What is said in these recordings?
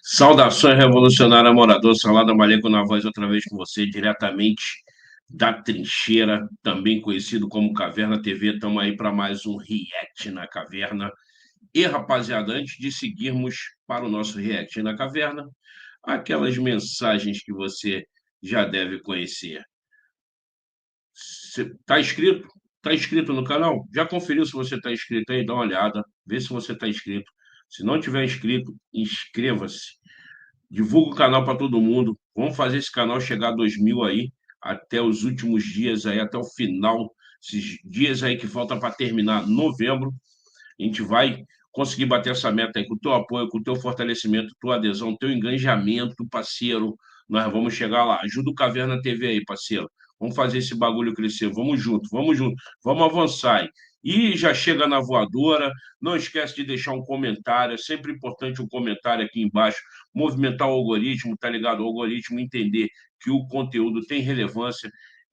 Saudações, revolucionária morador, Salada Maleco na voz outra vez com você, diretamente da Trincheira, também conhecido como Caverna TV. Estamos aí para mais um React na Caverna. E, rapaziada, antes de seguirmos para o nosso React na Caverna, aquelas mensagens que você já deve conhecer. Está inscrito? Está inscrito no canal? Já conferiu se você está inscrito aí? Dá uma olhada, vê se você está inscrito. Se não tiver inscrito, inscreva-se. Divulga o canal para todo mundo. Vamos fazer esse canal chegar a 2.000 aí, até os últimos dias aí, até o final, esses dias aí que falta para terminar novembro. A gente vai conseguir bater essa meta aí com o teu apoio, com o teu fortalecimento, tua adesão, teu engajamento, parceiro. Nós vamos chegar lá. Ajuda o Caverna TV aí, parceiro. Vamos fazer esse bagulho crescer. Vamos junto, vamos junto. Vamos avançar aí. E já chega na voadora. Não esquece de deixar um comentário. É sempre importante um comentário aqui embaixo. Movimentar o algoritmo, tá ligado? O algoritmo entender que o conteúdo tem relevância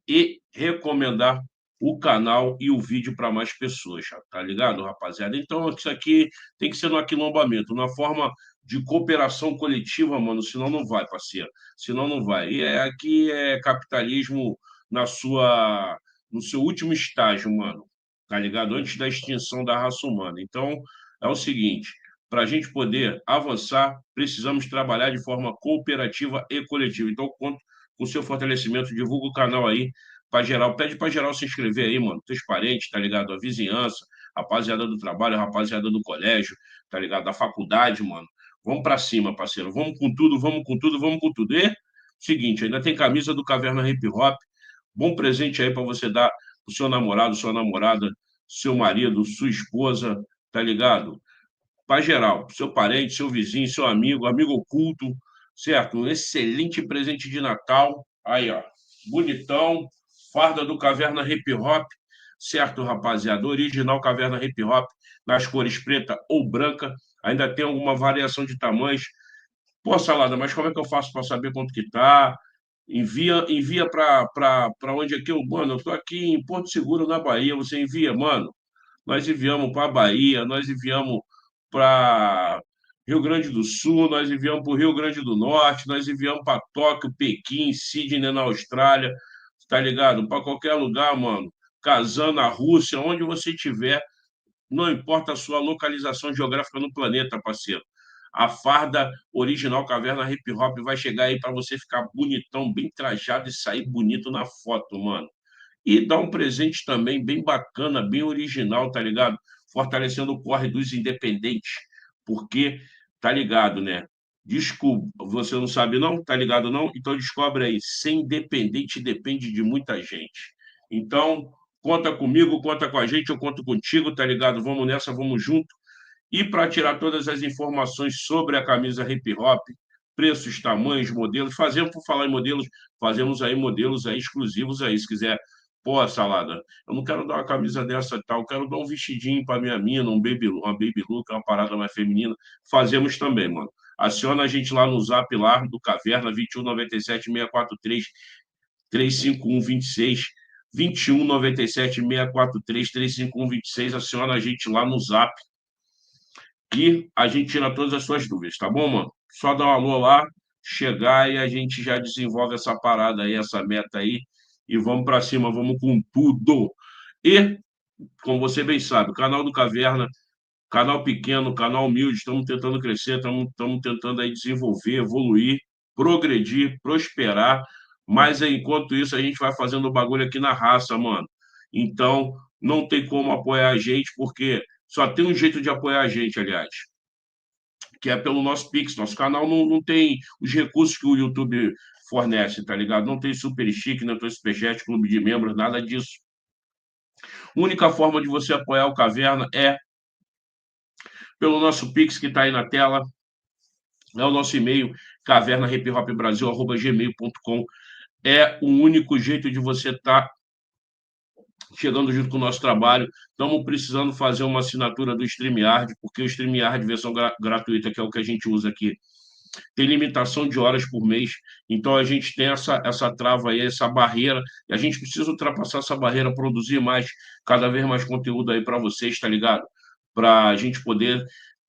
e recomendar o canal e o vídeo para mais pessoas, tá ligado, rapaziada? Então, isso aqui tem que ser no aquilombamento, na forma de cooperação coletiva, mano, senão não vai, parceiro. Senão não vai. E aqui é capitalismo no seu último estágio, mano, tá ligado? Antes da extinção da raça humana. Então, é o seguinte, para a gente poder avançar, precisamos trabalhar de forma cooperativa e coletiva. Então, conto com o seu fortalecimento, divulga o canal aí, para geral, pede para geral se inscrever aí, mano. Teus parentes, tá ligado? A vizinhança, rapaziada do trabalho, rapaziada do colégio, tá ligado? Da faculdade, mano. Vamos para cima, parceiro. Vamos com tudo, vamos com tudo, vamos com tudo. E, seguinte, ainda tem camisa do Caverna Hip Hop. Bom presente aí para você dar pro seu namorado, sua namorada, seu marido, sua esposa, tá ligado? Para geral, seu parente, seu vizinho, seu amigo, amigo oculto, certo? Um excelente presente de Natal. Aí, ó, bonitão, farda do Caverna Hip Hop, certo, rapaziada? Original Caverna Hip Hop, nas cores preta ou branca. Ainda tem alguma variação de tamanhos. Pô, Salada, mas como é que eu faço para saber quanto que tá? Envia para onde é que eu, mano, eu tô aqui em Porto Seguro, na Bahia. Você envia, mano? Nós enviamos para a Bahia, nós enviamos para Rio Grande do Sul, nós enviamos para o Rio Grande do Norte, nós enviamos para Tóquio, Pequim, Sydney, na Austrália, tá ligado? Para qualquer lugar, mano. Kazan, na Rússia, onde você estiver, não importa a sua localização geográfica no planeta, parceiro. A farda original Caverna Hip Hop vai chegar aí para você ficar bonitão, bem trajado e sair bonito na foto, mano. E dar um presente também bem bacana, bem original, tá ligado? Fortalecendo o corre dos independentes, porque, tá ligado, né? Desculpa, você não sabe não? Tá ligado não? Então descobre aí, ser independente depende de muita gente. Então, conta comigo, conta com a gente, eu conto contigo, tá ligado? Vamos nessa, vamos junto. E para tirar todas as informações sobre a camisa hip hop, preços, tamanhos, modelos, fazemos, por falar em modelos, fazemos aí modelos aí exclusivos aí, se quiser. Pô, Salada, eu não quero dar uma camisa dessa e tal, eu quero dar um vestidinho para minha mina, uma baby look, uma parada mais feminina. Fazemos também, mano. Aciona a gente lá no zap lá do Caverna 2197 643 351 26 2197 643 351 26. Aciona a gente lá no zap e a gente tira todas as suas dúvidas, tá bom, mano? Só dá um alô lá, chegar e a gente já desenvolve essa parada aí, essa meta aí, e vamos para cima, vamos com tudo. E, como você bem sabe, o canal do Caverna, canal pequeno, canal humilde, estamos tentando crescer, estamos tentando aí desenvolver, evoluir, progredir, prosperar, mas aí, enquanto isso a gente vai fazendo o bagulho aqui na raça, mano. Então, não tem como apoiar a gente, porque só tem um jeito de apoiar a gente, aliás, que é pelo nosso Pix. Nosso canal não tem os recursos que o YouTube fornece, tá ligado? Não tem Super Chique, não tem Superchat, Clube de Membros, nada disso. A única forma de você apoiar o Caverna é pelo nosso Pix, que está aí na tela, é o nosso e-mail, cavernahiphopbrasil@gmail.com. É o único jeito de você estar chegando junto com o nosso trabalho. Estamos precisando fazer uma assinatura do StreamYard, porque o StreamYard, versão gratuita, que é o que a gente usa aqui, tem limitação de horas por mês, então a gente tem essa trava aí, essa barreira, e a gente precisa ultrapassar essa barreira, produzir mais, cada vez mais conteúdo aí para vocês, tá ligado? Para a gente poder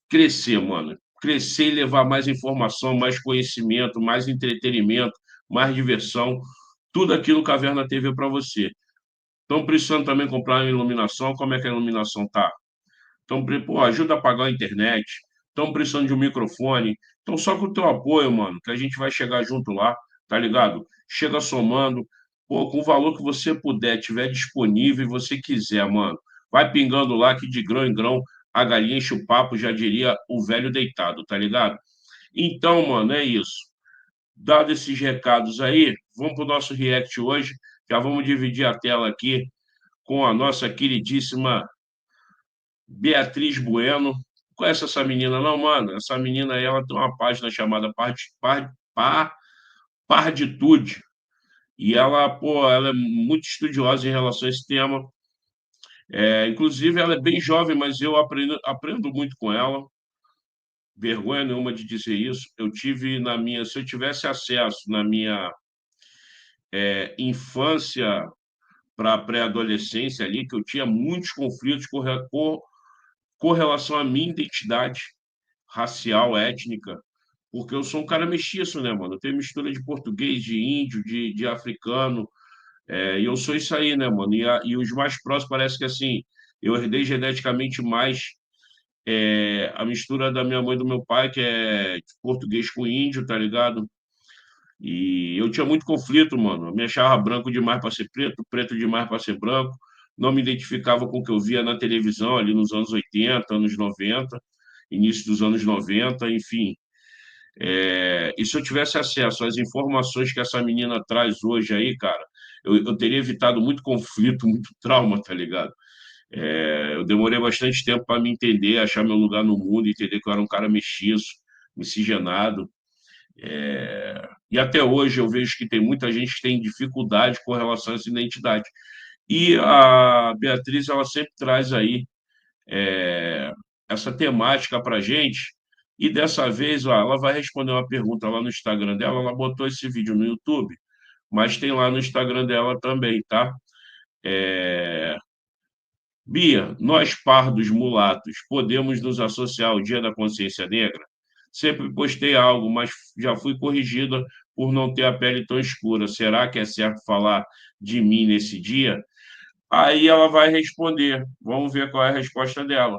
crescer, mano. crescer e levar mais informação, mais conhecimento, mais entretenimento, mais diversão, tudo aquilo que a Caverna TV para você. Estão precisando também comprar uma iluminação, como é que a iluminação tá? Então, pô, ajuda a pagar a internet. Estão precisando de um microfone. Então, só com o teu apoio, mano, que a gente vai chegar junto lá, tá ligado? Chega somando, pô, com o valor que você puder, tiver disponível e você quiser, mano. Vai pingando lá que de grão em grão a galinha enche o papo, já diria o velho deitado, tá ligado? Então, mano, é isso. Dado esses recados aí, vamos pro nosso react hoje. Já vamos dividir a tela aqui com a nossa queridíssima Beatriz Bueno. Conhece essa menina, não, mano? Essa menina aí, ela tem uma página chamada Parditude. E ela, pô, ela é muito estudiosa em relação a esse tema. Inclusive, ela é bem jovem, mas eu aprendo muito com ela. Vergonha nenhuma de dizer isso. Eu tive na minha, se eu tivesse acesso na minha infância para a pré-adolescência ali, que eu tinha muitos conflitos com relação à minha identidade racial, étnica, porque eu sou um cara mestiço, né, mano? Eu tenho mistura de português, de índio, de africano, e eu sou isso aí, né, mano? E os mais próximos parece que assim, eu herdei geneticamente mais a mistura da minha mãe e do meu pai, que é de português com índio, tá ligado? E eu tinha muito conflito, mano. Eu me achava branco demais para ser preto, preto demais para ser branco. Não me identificava com o que eu via na televisão ali nos anos 80, anos 90, início dos anos 90, enfim. E se eu tivesse acesso às informações que essa menina traz hoje aí, cara, eu teria evitado muito conflito, muito trauma, tá ligado? Eu demorei bastante tempo para me entender, achar meu lugar no mundo, entender que eu era um cara mestiço, miscigenado. E até hoje eu vejo que tem muita gente que tem dificuldade com relação a essa identidade. E a Beatriz, ela sempre traz aí essa temática para a gente. E dessa vez, ó, ela vai responder uma pergunta lá no Instagram dela. Ela botou esse vídeo no YouTube, mas tem lá no Instagram dela também, tá? Bia, nós pardos mulatos podemos nos associar ao Dia da Consciência Negra? Sempre postei algo, mas já fui corrigida por não ter a pele tão escura. Será que é certo falar de mim nesse dia? Aí ela vai responder. Vamos ver qual é a resposta dela.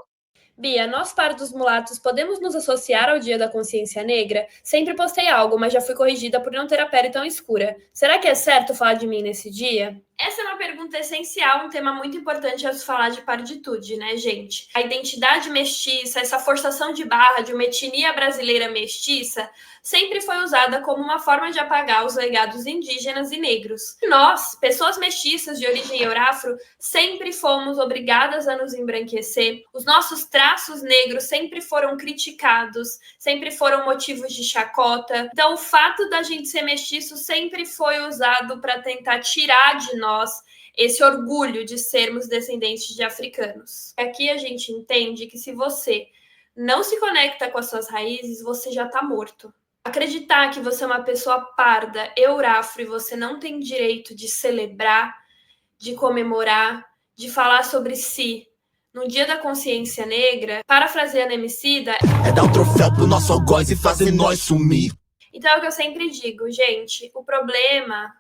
Bia, nós pardos mulatos podemos nos associar ao Dia da Consciência Negra? Sempre postei algo, mas já fui corrigida por não ter a pele tão escura. Será que é certo falar de mim nesse dia? Essa é uma pergunta essencial, um tema muito importante a se falar de parditude, né, gente? A identidade mestiça, essa forçação de barra de uma etnia brasileira mestiça, sempre foi usada como uma forma de apagar os legados indígenas e negros. Nós, pessoas mestiças de origem eurafro, sempre fomos obrigadas a nos embranquecer. Os nossos traços negros sempre foram criticados, sempre foram motivos de chacota. Então, o fato da gente ser mestiço sempre foi usado para tentar tirar de nós esse orgulho de sermos descendentes de africanos. Aqui a gente entende que se você não se conecta com as suas raízes, você já está morto. Acreditar que você é uma pessoa parda, eurafro, e você não tem direito de celebrar, de comemorar, de falar sobre si no Dia da Consciência Negra, parafraseando Emicida, é dar um troféu pro nosso algoz e fazer nós sumir. Então é o que eu sempre digo, gente, o problema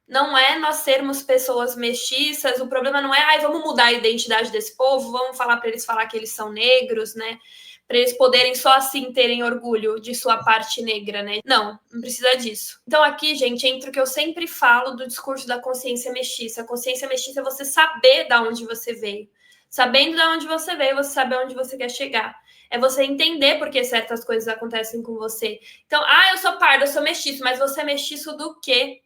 não é nós sermos pessoas mestiças, o problema não é, vamos mudar a identidade desse povo, vamos falar para eles falar que eles são negros, né? Para eles poderem só assim terem orgulho de sua parte negra, né? Não, não precisa disso. Então aqui, gente, entra o que eu sempre falo do discurso da consciência mestiça. A consciência mestiça é você saber de onde você veio. Sabendo de onde você veio, você sabe aonde você quer chegar. É você entender por que certas coisas acontecem com você. Então, eu sou pardo, eu sou mestiço, mas você é mestiço do quê?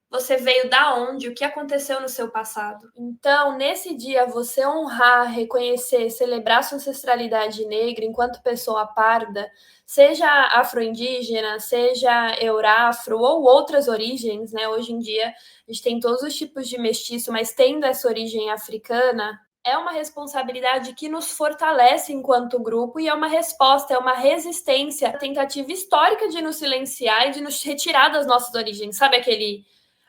Você veio da onde? O que aconteceu no seu passado? Então, nesse dia, você honrar, reconhecer, celebrar sua ancestralidade negra enquanto pessoa parda, seja afro-indígena, seja eurafro ou outras origens, né? Hoje em dia, a gente tem todos os tipos de mestiço, mas tendo essa origem africana, é uma responsabilidade que nos fortalece enquanto grupo e é uma resposta, é uma resistência à tentativa histórica de nos silenciar e de nos retirar das nossas origens. Sabe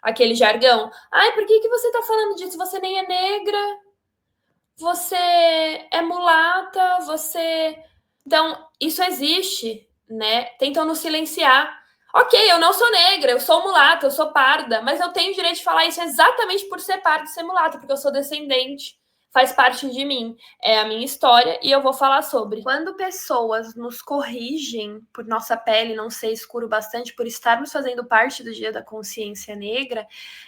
aquele jargão? Por que você tá falando disso? Você nem é negra, você é mulata, você... Então, isso existe. né? Tentam nos silenciar. Ok, eu não sou negra, eu sou mulata, eu sou parda, mas eu tenho o direito de falar isso exatamente por ser parda e ser mulata, porque eu sou descendente, faz parte de mim, é a minha história e eu vou falar sobre. Quando pessoas nos corrigem por nossa pele não ser escuro bastante, por estarmos fazendo parte do Dia da Consciência Negra,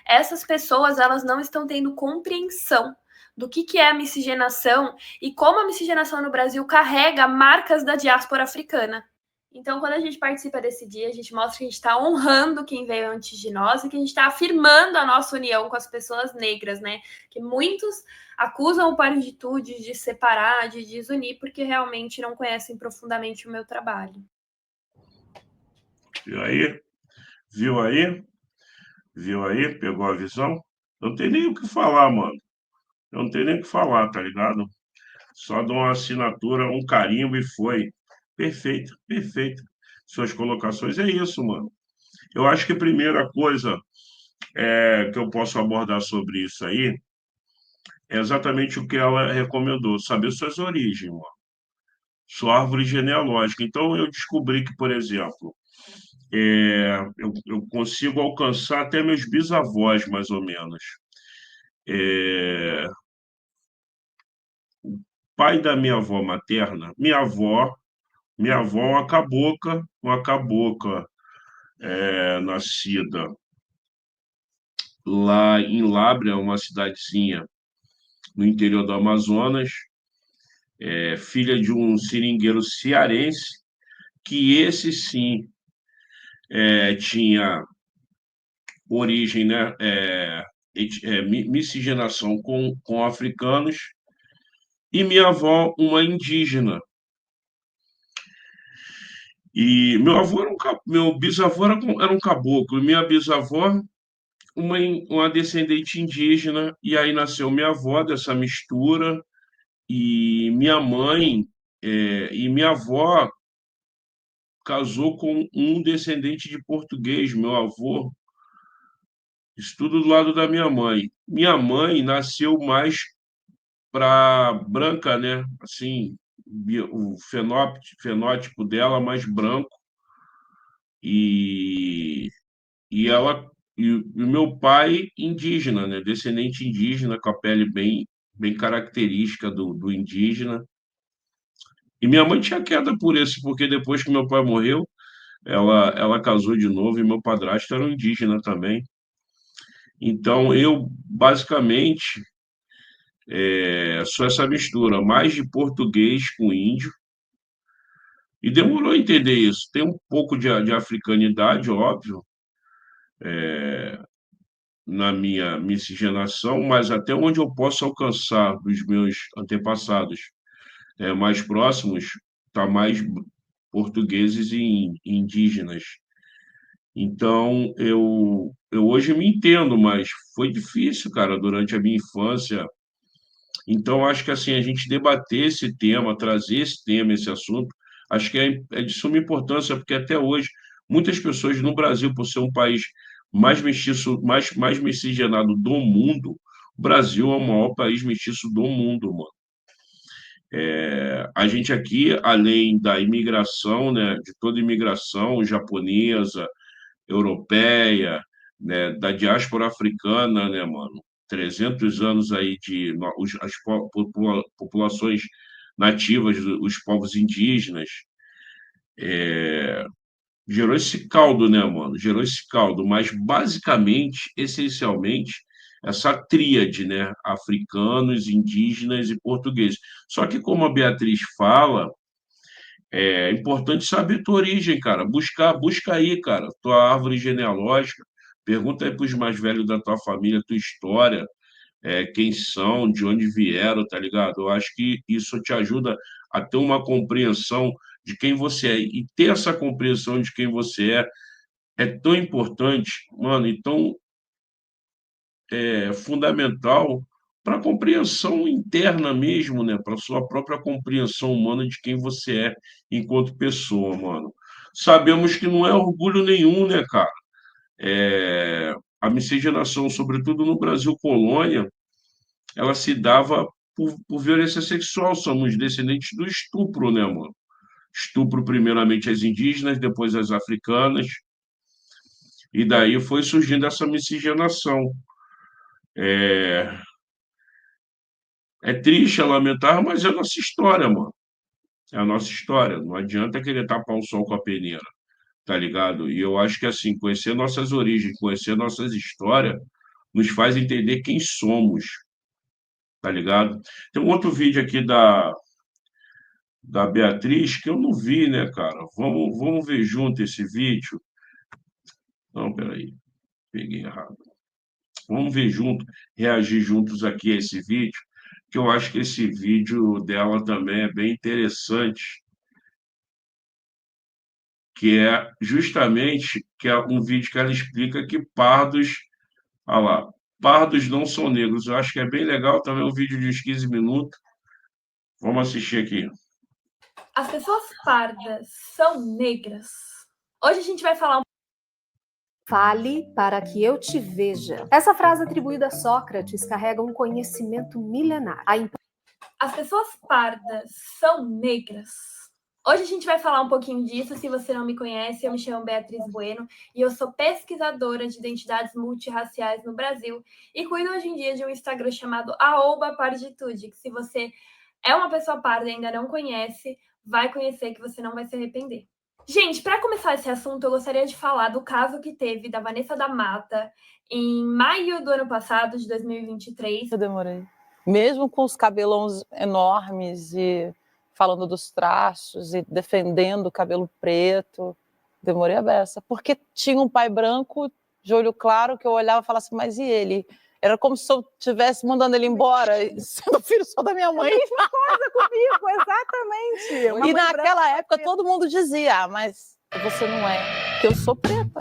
essas pessoas elas não estão tendo compreensão do que é a miscigenação e como a miscigenação no Brasil carrega marcas da diáspora africana. Então, quando a gente participa desse dia, a gente mostra que a gente está honrando quem veio antes de nós e que a gente está afirmando a nossa união com as pessoas negras, né? Que muitos acusam o Paris de separar, de desunir, porque realmente não conhecem profundamente o meu trabalho. Viu aí? Viu aí? Viu aí? Pegou a visão? Não tem nem o que falar, mano. Não tem nem o que falar, tá ligado? Só dou uma assinatura, um carimbo e foi. Perfeito, perfeito. Suas colocações é isso, mano. Eu acho que a primeira coisa que eu posso abordar sobre isso aí é exatamente o que ela recomendou, saber suas origens, mano. Sua árvore genealógica. Então, eu descobri que, por exemplo, eu consigo alcançar até meus bisavós, mais ou menos. É, pai da minha avó materna, minha avó é uma cabocla, nascida lá em Lábrea, uma cidadezinha no interior do Amazonas, filha de um seringueiro cearense, que esse sim tinha origem, né, miscigenação com africanos, e minha avó, uma indígena. E meu bisavô era um caboclo, e minha bisavó, uma descendente indígena, e aí nasceu minha avó dessa mistura, e minha mãe, e minha avó casou com um descendente de português, meu avô, isso tudo do lado da minha mãe. Minha mãe nasceu mais para branca, né? Assim, o fenótipo dela mais branco e, e ela e o meu pai indígena, né? Descendente indígena com a pele bem característica do indígena. E minha mãe tinha queda por isso, porque depois que meu pai morreu, ela casou de novo e meu padrasto era um indígena também. Então, eu, basicamente, sou essa mistura, mais de português com índio, e demorou a entender isso. Tem um pouco de africanidade, óbvio, na minha miscigenação, mas até onde eu posso alcançar dos meus antepassados mais próximos, tá mais portugueses e indígenas. Então, eu hoje me entendo, mas foi difícil, cara, durante a minha infância. Então, acho que assim, a gente debater esse tema, trazer esse tema, esse assunto, acho que é de suma importância, porque até hoje, muitas pessoas no Brasil, por ser um país mais mestiço, mais miscigenado do mundo, o Brasil é o maior país mestiço do mundo, mano. A gente aqui, além da imigração, né, de toda imigração japonesa, europeia, né, da diáspora africana, né, mano? 300 anos aí as populações nativas, os povos indígenas, gerou esse caldo, né, mano? Gerou esse caldo, mas basicamente, essencialmente, essa tríade, né? Africanos, indígenas e portugueses. Só que, como a Beatriz fala, é importante saber tua origem, cara. Busca aí, cara, tua árvore genealógica. Pergunta aí para os mais velhos da tua família, tua história, quem são, de onde vieram, tá ligado? Eu acho que isso te ajuda a ter uma compreensão de quem você é. E ter essa compreensão de quem você é tão importante, mano, e tão fundamental para a compreensão interna mesmo, né? Para a sua própria compreensão humana de quem você é enquanto pessoa, mano. Sabemos que não é orgulho nenhum, né, cara? A miscigenação, sobretudo no Brasil colônia, ela se dava por violência sexual. Somos descendentes do estupro, né, mano? estupro primeiramente as indígenas, depois as africanas, e daí foi surgindo essa miscigenação. É triste, é lamentável, mas é a nossa história, mano. É a nossa história. Não adianta querer tapar o sol com a peneira, tá ligado? E eu acho que, assim, conhecer nossas origens, conhecer nossas histórias, nos faz entender quem somos, tá ligado? Tem um outro vídeo aqui da Beatriz que eu não vi, né, cara? Vamos ver junto esse vídeo. Não, peraí, peguei errado. Vamos ver junto, reagir juntos aqui a esse vídeo, que eu acho que esse vídeo dela também é bem interessante, que é justamente que é um vídeo que ela explica que pardos, olha lá, pardos não são negros. Eu acho que é bem legal também, um vídeo de uns 15 minutos. Vamos assistir aqui. As pessoas pardas são negras. Hoje a gente vai falar Fale para que eu te veja. Essa frase atribuída a Sócrates carrega um conhecimento milenar. As pessoas pardas são negras. Hoje a gente vai falar um pouquinho disso. Se você não me conhece, eu me chamo Beatriz Bueno e eu sou pesquisadora de identidades multirraciais no Brasil e cuido hoje em dia de um Instagram chamado @parditude, que se você é uma pessoa parda e ainda não conhece, vai conhecer, que você não vai se arrepender. Gente, para começar esse assunto, eu gostaria de falar do caso que teve da Vanessa da Mata em maio do ano passado, de 2023. Eu demorei. Mesmo com os cabelões enormes e falando dos trachos e defendendo o cabelo preto, demorei a beça. Porque tinha um pai branco, de olho claro, que eu olhava e falava assim, mas e ele? Era como se eu estivesse mandando ele embora, sendo filho só da minha mãe. Coisa comigo, exatamente. E naquela época todo mundo dizia, ah, mas você não é, que eu sou preta.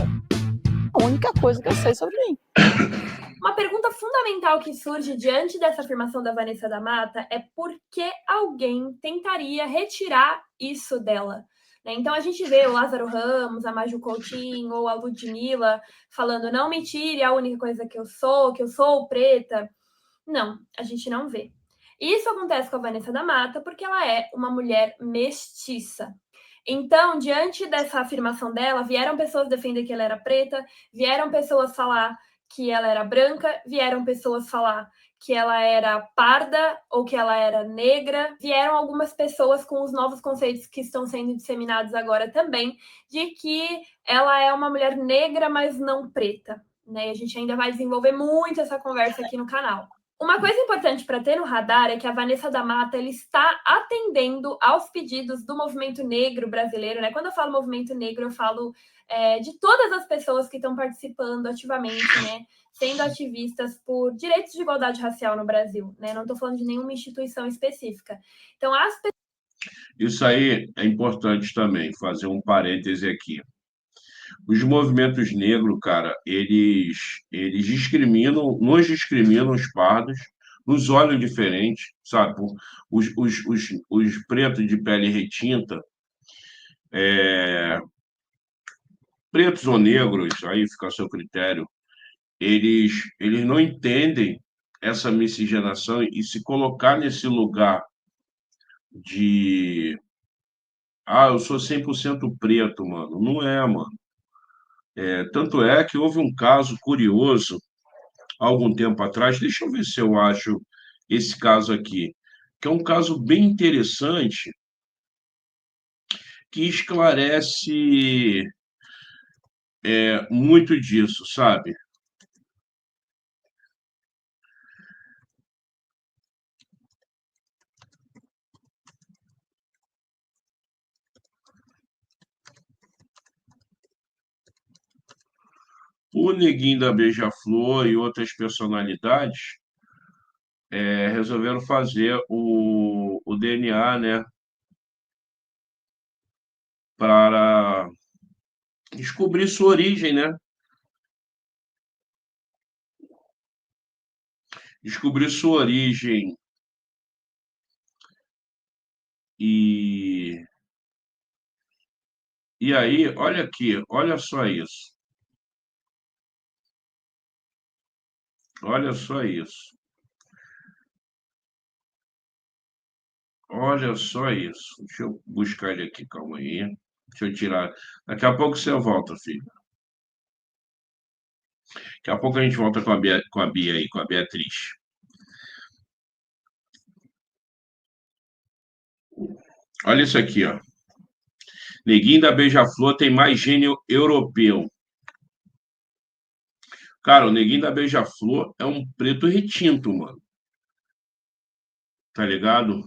A única coisa que eu sei sobre mim. Uma pergunta fundamental que surge diante dessa afirmação da Vanessa da Mata é por que alguém tentaria retirar isso dela? Né? Então a gente vê o Lázaro Ramos, a Maju Coutinho ou a Ludmilla falando, não me tire a única coisa que eu sou preta. Não, a gente não vê. Isso acontece com a Vanessa da Mata porque ela é uma mulher mestiça. Então, diante dessa afirmação dela, vieram pessoas defender que ela era preta, vieram pessoas falar que ela era branca, vieram pessoas falar que ela era parda ou que ela era negra, vieram algumas pessoas com os novos conceitos que estão sendo disseminados agora também, de que ela é uma mulher negra, mas não preta. Né? E a gente ainda vai desenvolver muito essa conversa aqui no canal. Uma coisa importante para ter no radar é que a Vanessa da Mata ele está atendendo aos pedidos do movimento negro brasileiro. Né? Quando eu falo movimento negro, eu falo de todas as pessoas que estão participando ativamente, né? Sendo ativistas por direitos de igualdade racial no Brasil. Né? Não estou falando de nenhuma instituição específica. Então, Isso aí é importante também, fazer um parêntese aqui. Os movimentos negros, cara, eles discriminam, nos discriminam os pardos, nos olham diferente, sabe? Os pretos de pele retinta, pretos ou negros, aí fica a seu critério, eles não entendem essa miscigenação e se colocar nesse lugar de eu sou 100% preto, mano. Não é, mano. Tanto é que houve um caso curioso há algum tempo atrás, deixa eu ver se eu acho esse caso aqui, que é um caso bem interessante que esclarece muito disso, sabe? O Neguinho da Beija-Flor e outras personalidades resolveram fazer o DNA, né, para descobrir sua origem, né? Descobrir sua origem e aí, olha aqui, olha só isso. Olha só isso. Olha só isso. Deixa eu buscar ele aqui, calma aí. Deixa eu tirar. Daqui a pouco você volta, filho. Daqui a pouco a gente volta com a Bia aí, com a Beatriz. Olha isso aqui, ó. Neguinho da Beija-Flor tem mais gênio europeu. Cara, o Neguinho da Beija-Flor é um preto retinto, mano. Tá ligado?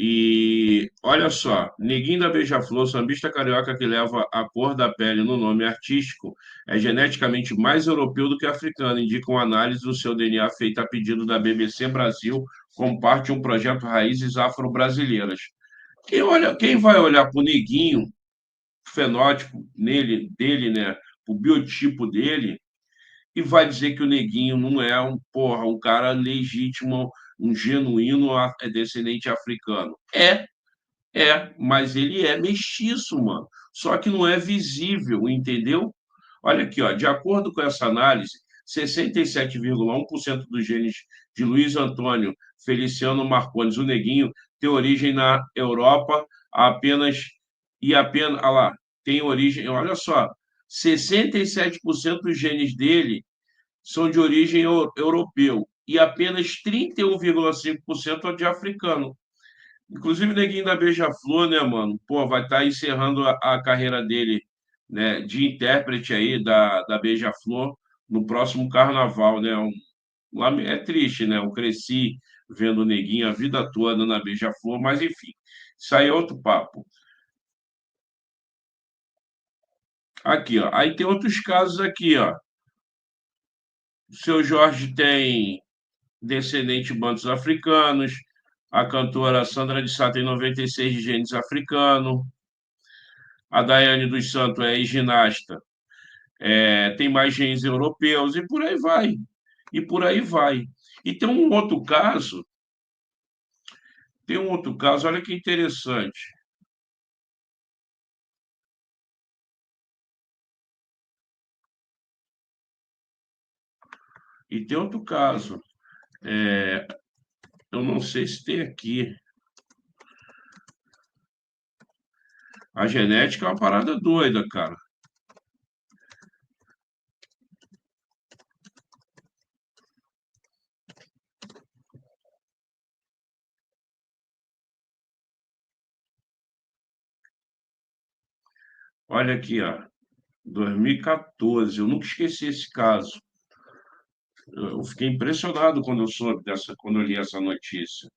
E olha só, Neguinho da Beija-Flor, sambista carioca que leva a cor da pele no nome artístico, é geneticamente mais europeu do que africano, indica uma análise do seu DNA feita a pedido da BBC Brasil, como parte de um projeto Raízes Afro-Brasileiras. Quem vai olhar para o Neguinho, o fenótipo dele, né, o biotipo dele, e vai dizer que o Neguinho não é um cara legítimo, um genuíno descendente africano. Mas ele é mestiço, mano. Só que não é visível, entendeu? Olha aqui, ó, de acordo com essa análise, 67,1% dos genes de Luiz Antônio Feliciano Marcondes, o Neguinho, tem origem na Europa, apenas, olha lá, tem origem, olha só, 67% dos genes dele são de origem europeu e apenas 31,5% é de africano. Inclusive, o Neguinho da Beija-Flor, né, mano? Pô, vai estar encerrando a carreira dele, né, de intérprete aí da Beija-Flor no próximo carnaval, né? É triste, né? Eu cresci vendo o Neguinho a vida toda na Beija-Flor, mas enfim, isso aí é outro papo. Aqui, ó. Aí tem outros casos aqui, ó. O seu Jorge tem descendente de bantos africanos, a cantora Sandra de Sá tem 96 de genes africano, a Daiane dos Santos é ginasta, tem mais genes europeus, e por aí vai. E por aí vai. E tem um outro caso, olha que interessante. E tem outro caso. Eu não sei se tem aqui. A genética é uma parada doida, cara. Olha aqui, ó. 2014. Eu nunca esqueci esse caso. Eu fiquei impressionado quando eu li essa notícia.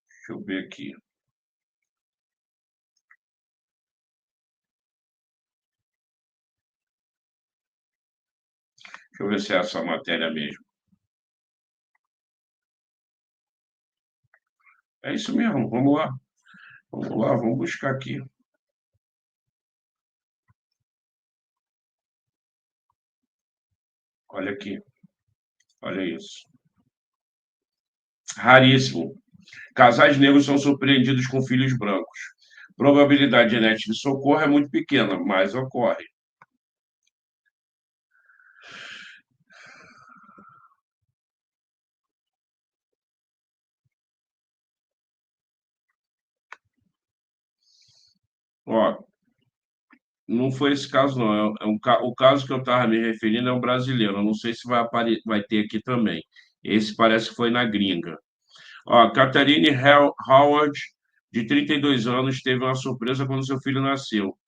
Deixa eu ver aqui. Deixa eu ver se é essa matéria mesmo. É isso mesmo, vamos lá. Vamos lá, vamos buscar aqui. Olha aqui, olha isso. Raríssimo. Casais negros são surpreendidos com filhos brancos. Probabilidade genética de socorro é muito pequena, mas ocorre. Ó, não foi esse caso, não. O caso que eu estava me referindo é um brasileiro. Eu não sei se vai ter aqui também. Esse parece que foi na gringa. Ó, Catherine Howard, de 32 anos, teve uma surpresa quando seu filho nasceu.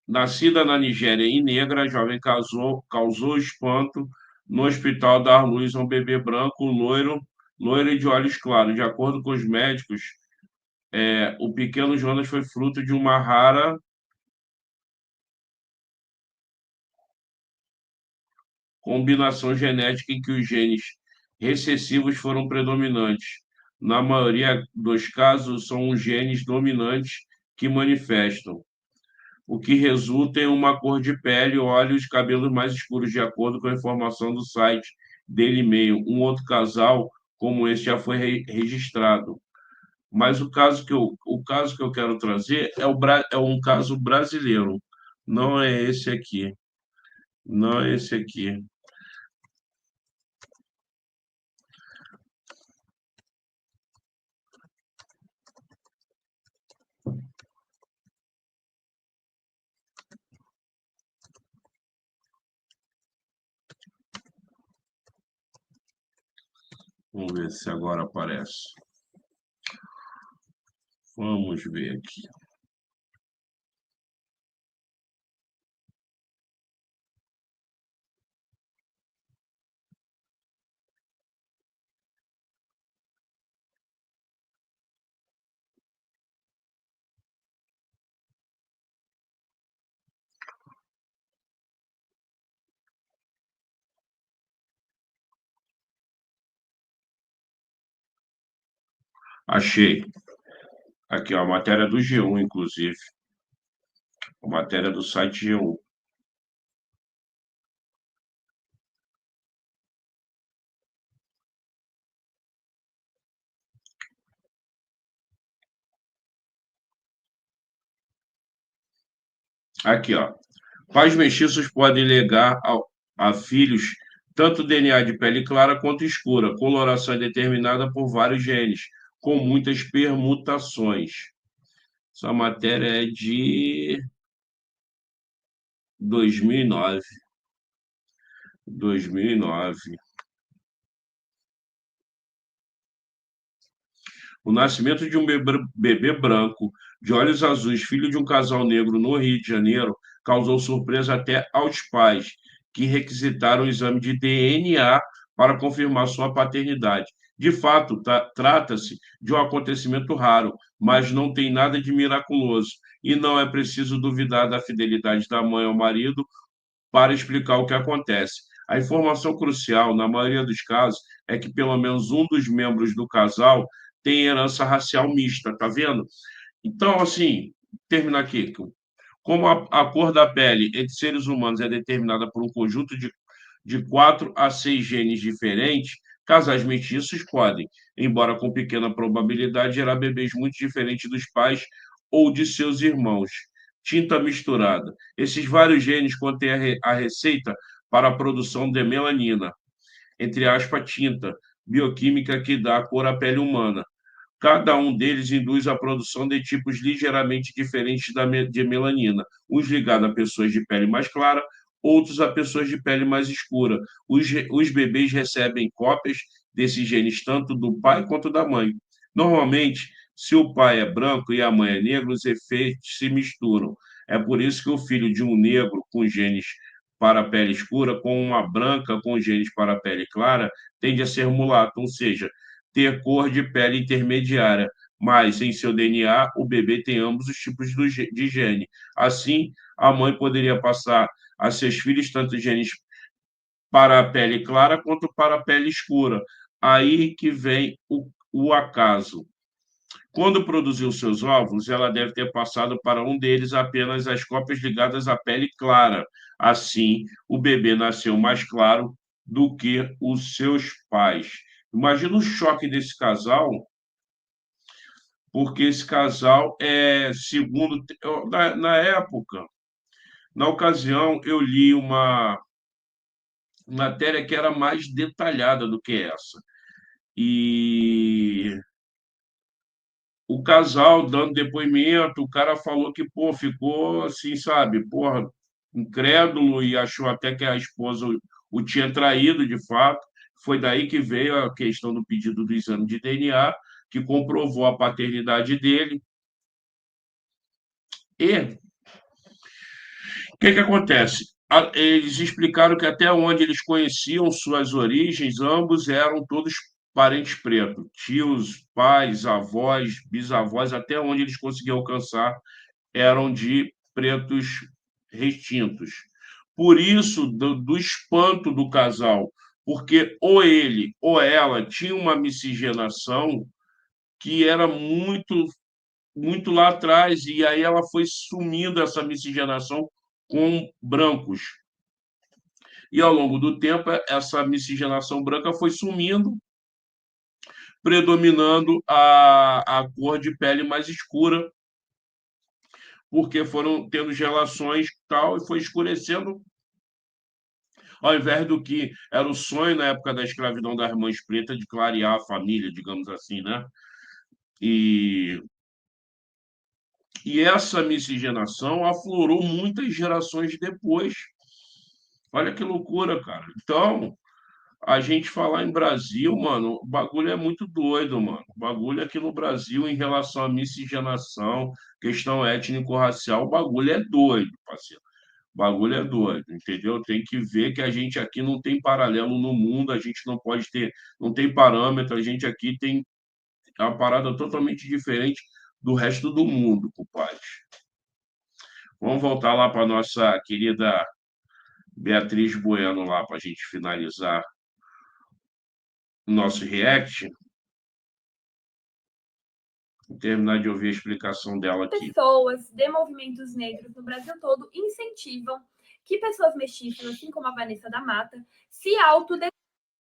Nascida na Nigéria e negra, a jovem causou espanto no hospital dar à luz a um bebê branco, loiro e de olhos claros. De acordo com os médicos, o pequeno Jonas foi fruto de uma rara combinação genética em que os genes recessivos foram predominantes. Na maioria dos casos, são os genes dominantes que manifestam, o que resulta em uma cor de pele, olhos e cabelos mais escuros, de acordo com a informação do site Daily Mail. Um outro casal como esse já foi registrado. Mas o caso que eu quero trazer é um caso brasileiro, não é esse aqui. Não é esse aqui. Vamos ver se agora aparece. Vamos ver aqui. Achei. Aqui, ó, a matéria do G1, inclusive. A matéria do site G1. Aqui, ó. Pais mestiços podem legar a filhos tanto DNA de pele clara quanto escura. Coloração é determinada por vários genes, com muitas permutações. Essa matéria é de 2009. 2009. O nascimento de um bebê branco, de olhos azuis, filho de um casal negro no Rio de Janeiro, causou surpresa até aos pais, que requisitaram o exame de DNA para confirmar sua paternidade. De fato, trata-se de um acontecimento raro, mas não tem nada de miraculoso, e não é preciso duvidar da fidelidade da mãe ao marido para explicar o que acontece. A informação crucial, na maioria dos casos, é que pelo menos um dos membros do casal tem herança racial mista, tá vendo? Então, assim, terminar aqui. Como a cor da pele entre seres humanos é determinada por um conjunto de 4 a 6 genes diferentes, casais mestiços podem, embora com pequena probabilidade, gerar bebês muito diferentes dos pais ou de seus irmãos. Tinta misturada. Esses vários genes contêm a receita para a produção de melanina, entre aspas, tinta bioquímica que dá a cor à pele humana. Cada um deles induz a produção de tipos ligeiramente diferentes de melanina, uns ligados a pessoas de pele mais clara, outros a pessoas de pele mais escura. Os bebês recebem cópias desses genes tanto do pai quanto da mãe. Normalmente, se o pai é branco e a mãe é negra, os efeitos se misturam. É por isso que o filho de um negro com genes para a pele escura, com uma branca com genes para a pele clara, tende a ser mulato, ou seja, ter cor de pele intermediária, mas em seu DNA o bebê tem ambos os tipos de gene. Assim, a mãe poderia passar a seus filhos tanto genes para a pele clara quanto para a pele escura. Aí que vem o acaso. Quando produziu seus óvulos, ela deve ter passado para um deles apenas as cópias ligadas à pele clara. Assim, o bebê nasceu mais claro do que os seus pais. Imagina o choque desse casal, porque esse casal segundo, na época, na ocasião, eu li uma matéria que era mais detalhada do que essa. E o casal dando depoimento, o cara falou que, pô, ficou assim, sabe, porra, incrédulo e achou até que a esposa o tinha traído de fato. Foi daí que veio a questão do pedido do exame de DNA, que comprovou a paternidade dele. E o que acontece? Eles explicaram que até onde eles conheciam suas origens, ambos eram todos parentes pretos, tios, pais, avós, bisavós, até onde eles conseguiam alcançar eram de pretos retintos. Por isso, do espanto do casal, porque ou ele ou ela tinha uma miscigenação que era muito lá atrás, e aí ela foi sumindo essa miscigenação com brancos. E ao longo do tempo, essa miscigenação branca foi sumindo predominando a cor de pele mais escura, porque foram tendo relações e tal, e foi escurecendo, ao invés do que era o sonho na época da escravidão das mães pretas de clarear a família, digamos assim, né? E, e essa miscigenação aflorou muitas gerações depois. Olha que loucura, cara. Então, a gente falar em Brasil, mano, o bagulho é muito doido, mano. O bagulho aqui no Brasil, em relação à miscigenação, questão étnico-racial, o bagulho é doido, parceiro. O bagulho é doido, entendeu? Tem que ver que a gente aqui não tem paralelo no mundo, a gente não pode ter, não tem parâmetro, a gente aqui tem uma parada totalmente diferente do resto do mundo, compadre. Vamos voltar lá para nossa querida Beatriz Bueno lá, para a gente finalizar o nosso react. Vou terminar de ouvir a explicação dela aqui. Pessoas de movimentos negros no Brasil todo incentivam que pessoas mestiças, assim como a Vanessa da Mata, se autodeterminem.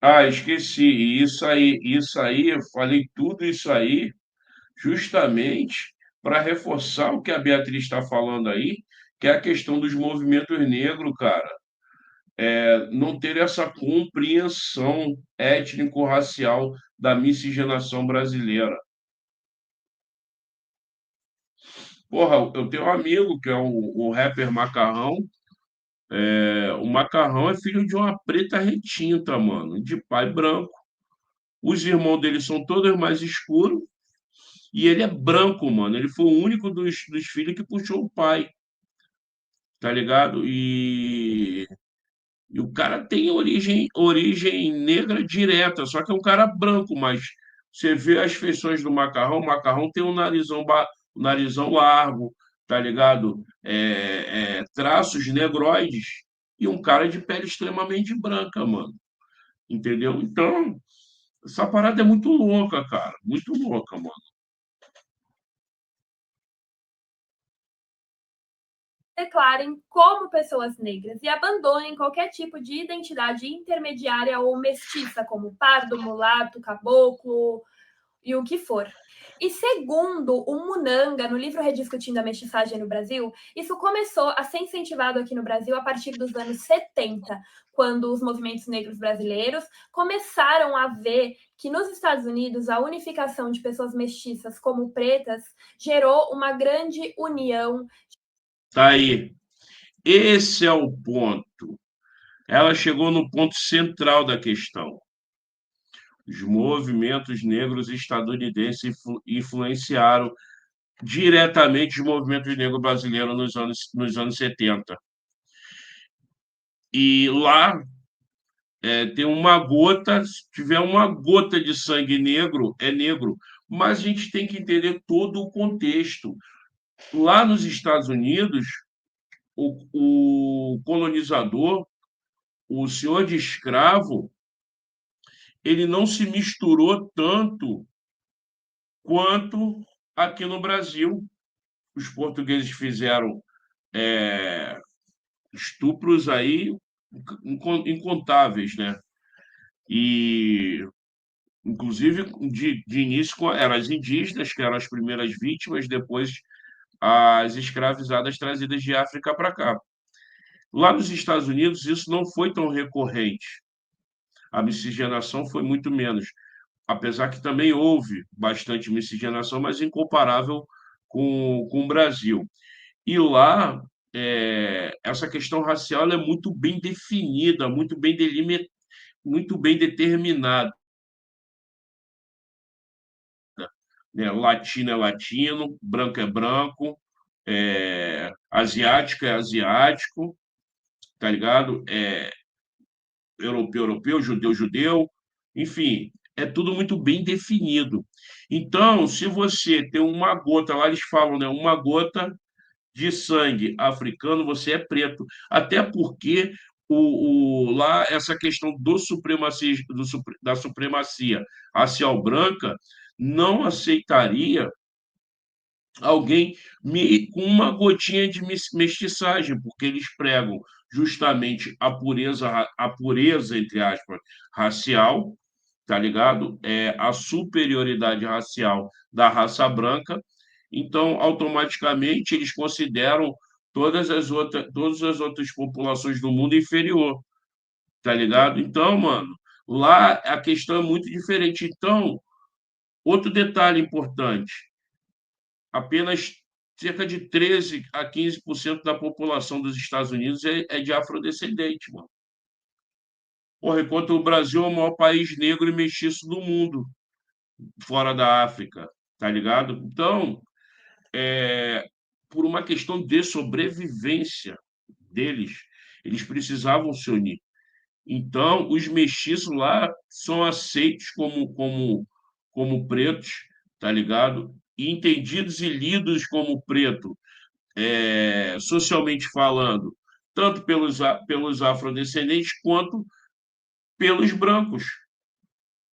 Ah, esqueci. Isso aí, eu falei tudo isso aí justamente para reforçar o que a Beatriz está falando aí, que é a questão dos movimentos negros, cara. Não ter essa compreensão étnico-racial da miscigenação brasileira. Porra, eu tenho um amigo que é o rapper Macarrão. O Macarrão é filho de uma preta retinta, mano, de pai branco. Os irmãos dele são todos mais escuros e ele é branco, mano. Ele foi o único dos filhos que puxou o pai, tá ligado? E o cara tem origem negra direta, só que é um cara branco, mas você vê as feições do Macarrão, o Macarrão tem um um narizão largo, tá ligado? Traços negroides e um cara de pele extremamente branca, mano. Entendeu? Então, essa parada é muito louca, cara. Muito louca, mano. Declarem como pessoas negras e abandonem qualquer tipo de identidade intermediária ou mestiça, como pardo, mulato, caboclo e o que for. E segundo o Munanga, no livro Rediscutindo a Mestiçagem no Brasil, isso começou a ser incentivado aqui no Brasil a partir dos anos 70, quando os movimentos negros brasileiros começaram a ver que nos Estados Unidos a unificação de pessoas mestiças como pretas gerou uma grande união. Tá aí. Esse é o ponto. Ela chegou no ponto central da questão. Os movimentos negros estadunidenses influenciaram diretamente os movimentos negros brasileiros nos anos 70. E lá tem uma gota, se tiver uma gota de sangue negro, é negro. Mas a gente tem que entender todo o contexto. Lá nos Estados Unidos, o colonizador, o senhor de escravo, ele não se misturou tanto quanto aqui no Brasil. Os portugueses fizeram estupros aí incontáveis, né? E, inclusive, de início, eram as indígenas, que eram as primeiras vítimas, depois as escravizadas trazidas de África para cá. Lá nos Estados Unidos, isso não foi tão recorrente. A miscigenação foi muito menos, apesar que também houve bastante miscigenação, mas incomparável com o Brasil. E lá, essa questão racial ela é muito bem definida, muito bem determinada. Né? Latino é latino, branco é branco, asiático é asiático, tá ligado? Europeu, europeu, judeu, judeu, enfim, é tudo muito bem definido. Então, se você tem uma gota, lá eles falam, né, uma gota de sangue africano, você é preto. Até porque lá essa questão da supremacia racial branca não aceitaria alguém com uma gotinha de mestiçagem, porque eles pregam justamente a pureza, entre aspas, racial, tá ligado? A superioridade racial da raça branca, então, automaticamente, eles consideram todas as outras populações do mundo inferior, tá ligado? Então, mano, lá a questão é muito diferente. Então, outro detalhe importante, apenas cerca de 13 a 15% da população dos Estados Unidos é de afrodescendente, mano. Porra, enquanto o Brasil é o maior país negro e mestiço do mundo, fora da África, tá ligado? Então, por uma questão de sobrevivência deles, eles precisavam se unir. Então, os mestiços lá são aceitos como pretos, tá ligado? E entendidos e lidos como preto, socialmente falando, tanto pelos afrodescendentes quanto pelos brancos,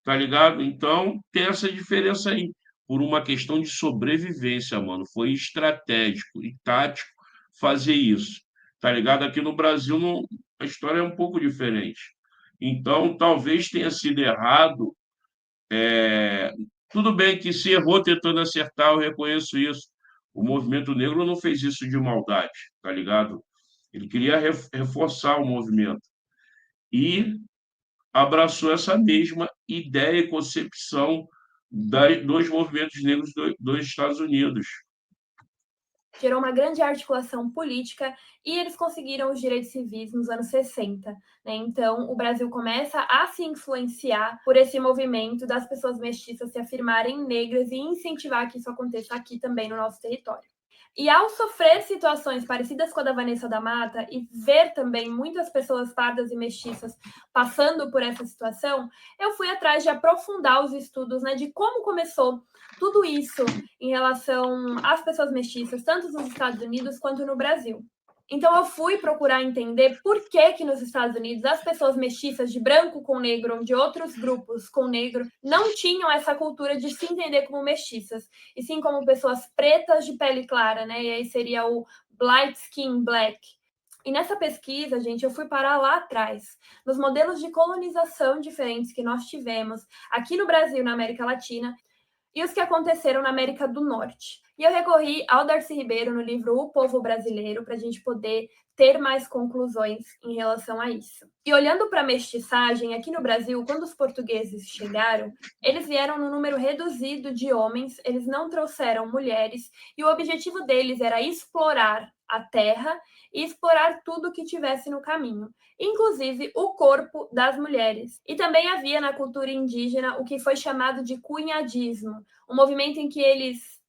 tá ligado? Então, tem essa diferença aí, por uma questão de sobrevivência, mano. Foi estratégico e tático fazer isso, tá ligado? Aqui no Brasil não, a história é um pouco diferente. Então, talvez tenha sido errado. Tudo bem que se errou tentando acertar, eu reconheço isso. O movimento negro não fez isso de maldade, tá ligado? Ele queria reforçar o movimento. E abraçou essa mesma ideia e concepção dos movimentos negros dos Estados Unidos. Gerou uma grande articulação política e eles conseguiram os direitos civis nos anos 60. Né? Então, o Brasil começa a se influenciar por esse movimento das pessoas mestiças se afirmarem negras e incentivar que isso aconteça aqui também no nosso território. E ao sofrer situações parecidas com a da Vanessa da Mata e ver também muitas pessoas pardas e mestiças passando por essa situação, eu fui atrás de aprofundar os estudos, né, de como começou tudo isso em relação às pessoas mestiças, tanto nos Estados Unidos quanto no Brasil. Então eu fui procurar entender por que nos Estados Unidos as pessoas mestiças de branco com negro ou de outros grupos com negro não tinham essa cultura de se entender como mestiças, e sim como pessoas pretas de pele clara, né? E aí seria o light skin black. E nessa pesquisa, gente, eu fui parar lá atrás, nos modelos de colonização diferentes que nós tivemos aqui no Brasil e na América Latina, e os que aconteceram na América do Norte. E eu recorri ao Darcy Ribeiro no livro O Povo Brasileiro para a gente poder ter mais conclusões em relação a isso. E olhando para a mestiçagem, aqui no Brasil, quando os portugueses chegaram, eles vieram num número reduzido de homens, eles não trouxeram mulheres, e o objetivo deles era explorar a terra e explorar tudo que tivesse no caminho, inclusive o corpo das mulheres. E também havia na cultura indígena o que foi chamado de cunhadismo, um movimento em que eles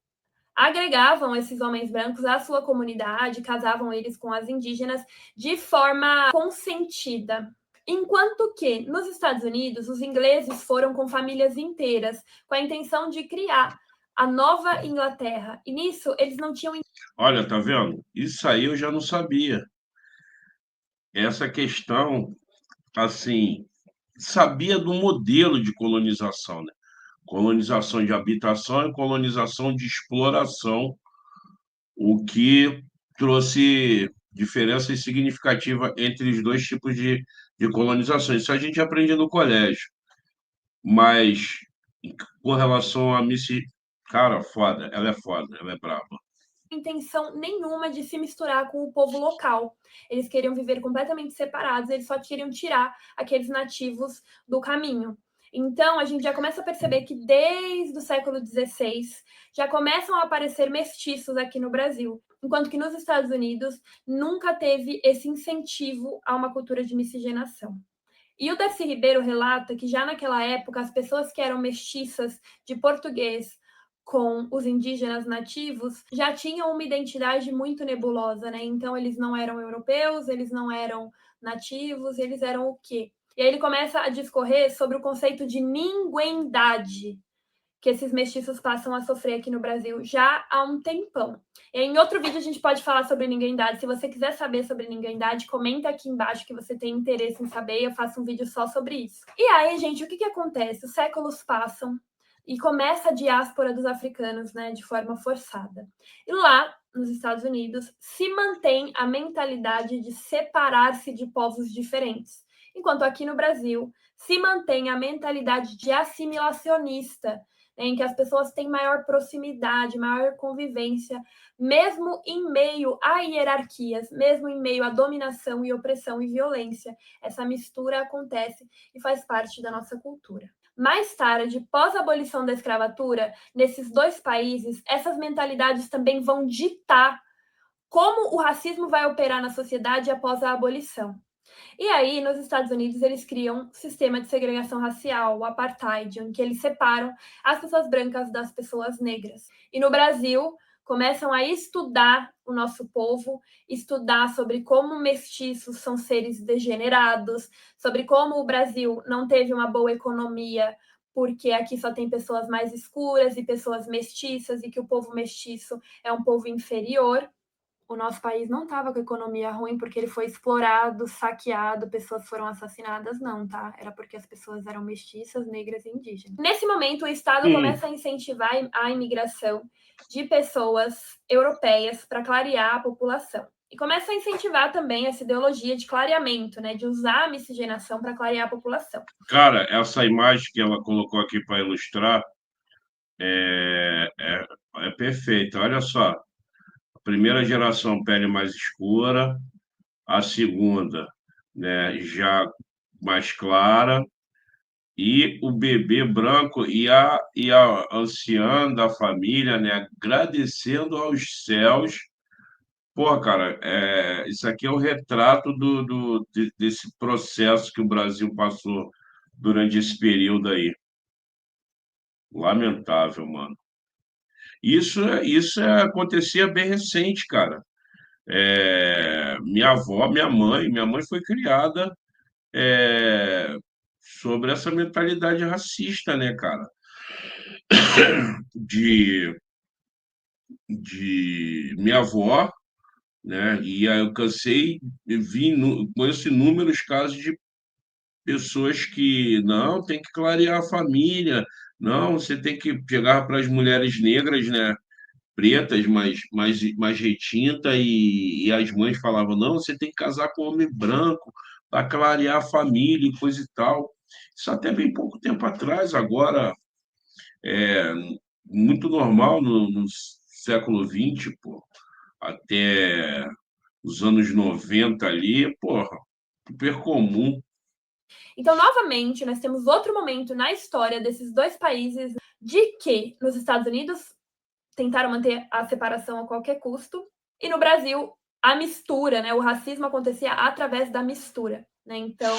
agregavam esses homens brancos à sua comunidade, casavam eles com as indígenas de forma consentida. Enquanto que, nos Estados Unidos, os ingleses foram com famílias inteiras, com a intenção de criar a Nova Inglaterra. E nisso, eles não tinham... Olha, tá vendo? Isso aí eu já não sabia. Essa questão, assim, sabia do modelo de colonização, né? Colonização de habitação e colonização de exploração, o que trouxe diferenças significativas entre os dois tipos de colonização. Isso a gente aprende no colégio. Mas, com relação a Missy, cara, foda, ela é braba. Intenção nenhuma de se misturar com o povo local. Eles queriam viver completamente separados, eles só queriam tirar aqueles nativos do caminho. Então, a gente já começa a perceber que desde o século XVI já começam a aparecer mestiços aqui no Brasil, enquanto que nos Estados Unidos nunca teve esse incentivo a uma cultura de miscigenação. E o Darcy Ribeiro relata que já naquela época as pessoas que eram mestiças de português com os indígenas nativos já tinham uma identidade muito nebulosa, né? Então eles não eram europeus, eles não eram nativos, eles eram o quê? E aí ele começa a discorrer sobre o conceito de ninguém-dade que esses mestiços passam a sofrer aqui no Brasil já há um tempão. E em outro vídeo a gente pode falar sobre ninguém-dade. Se você quiser saber sobre ninguém-dade, comenta aqui embaixo que você tem interesse em saber, eu faço um vídeo só sobre isso. E aí, gente, o que acontece? Os séculos passam e começa a diáspora dos africanos, né, de forma forçada. E lá, nos Estados Unidos, se mantém a mentalidade de separar-se de povos diferentes. Enquanto aqui no Brasil se mantém a mentalidade de assimilacionista, né, em que as pessoas têm maior proximidade, maior convivência, mesmo em meio a hierarquias, mesmo em meio a dominação e opressão e violência. Essa mistura acontece e faz parte da nossa cultura. Mais tarde, pós-abolição da escravatura, nesses dois países, essas mentalidades também vão ditar como o racismo vai operar na sociedade após a abolição. E aí, nos Estados Unidos, eles criam um sistema de segregação racial, o apartheid, em que eles separam as pessoas brancas das pessoas negras. E no Brasil, começam a estudar o nosso povo, estudar sobre como mestiços são seres degenerados, sobre como o Brasil não teve uma boa economia, porque aqui só tem pessoas mais escuras e pessoas mestiças, e que o povo mestiço é um povo inferior. O nosso país não estava com economia ruim porque ele foi explorado, saqueado, pessoas foram assassinadas, não, tá? Era porque as pessoas eram mestiças, negras e indígenas. Nesse momento, o Estado começa a incentivar a imigração de pessoas europeias para clarear a população. E começa a incentivar também essa ideologia de clareamento, né? De usar a miscigenação para clarear a população. Cara, essa imagem que ela colocou aqui para ilustrar é perfeita. Olha só, a primeira geração pele mais escura, a segunda, né, já mais clara, e o bebê branco e a anciã da família, né, agradecendo aos céus. Pô, cara, isso aqui é o retrato desse processo que o Brasil passou durante esse período aí. Lamentável, mano. Isso acontecia bem recente, cara. Minha mãe foi criada sobre essa mentalidade racista, né, cara? De, de minha avó, né? E aí eu cansei, conheço inúmeros casos de pessoas que não, tem que clarear a família, não, você tem que chegar para as mulheres negras, né? Pretas, mais retinta, e as mães falavam, não, você tem que casar com um homem branco para clarear a família e coisa e tal. Isso até bem pouco tempo atrás, agora é muito normal no século XX, pô, até os anos 90 ali, porra, super comum. Então, novamente, nós temos outro momento na história desses dois países de que nos Estados Unidos tentaram manter a separação a qualquer custo, e no Brasil a mistura, né? O racismo acontecia através da mistura, né? Então